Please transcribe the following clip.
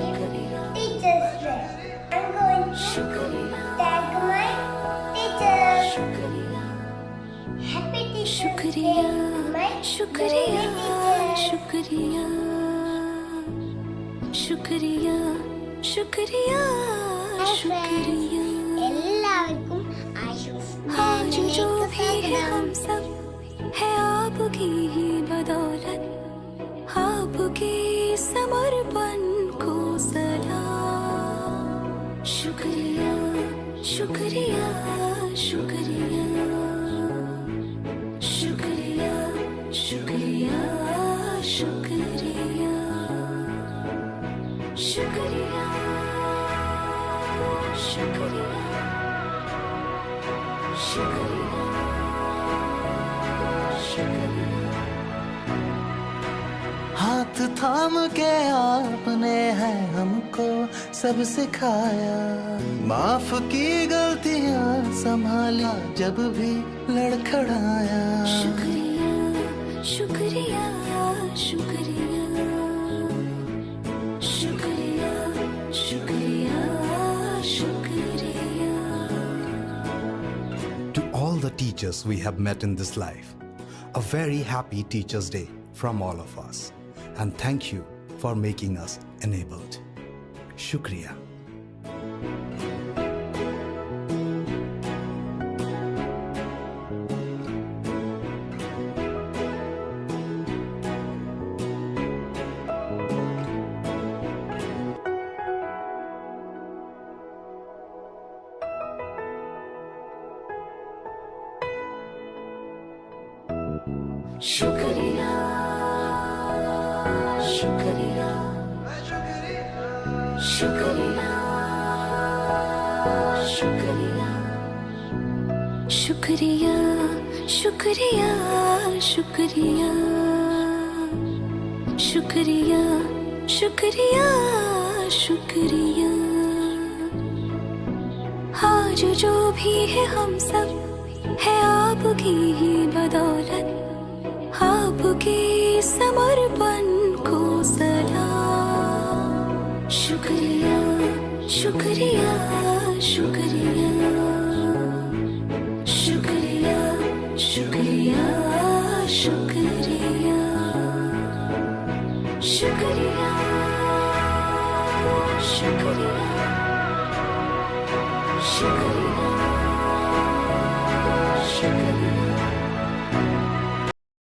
Teacher's Day. I'm going to thank my teachers. Happy Teacher's Day, my शुक्रिया teacher. शुक्रिया शुक्रिया शुक्रिया എല്ലാവർക്കും ആയുസ് आज जो भी है हम सब है आपकी ही बदौलत आपके समर्पण को सलाम शुक्रिया शुक्रिया शुक्रिया शुक्रिया शुक्रिया शुक्रिया शुक्रिया शुक्रिया शुक्रिया शुक्रिया हाथ थाम के आपने है हमको सब सिखाया, माफ की गलतियां संभाला जब भी लड़खड़ाया। शुक्रिया शुक्रिया शुक्रिया शुक्रिया शुक्रिया शुक्रिया To all the teachers we have met in this life, a very happy Teachers' Day from all of us. And thank you for making us enabled. Shukriya. शुक्रिया शुक्रिया शुक्रिया शुक्रिया शुक्रिया शुक्रिया शुक्रिया शुक्रिया शुक्रिया शुक्रिया आज जो भी है हम सब है आपकी ही बदौलत आपके समर्पण को सलाम शुक्रिया शुक्रिया शुक्रिया शुक्रिया शुक्रिया शुक्रिया शुक्रिया शुक्रिया शुक्रिया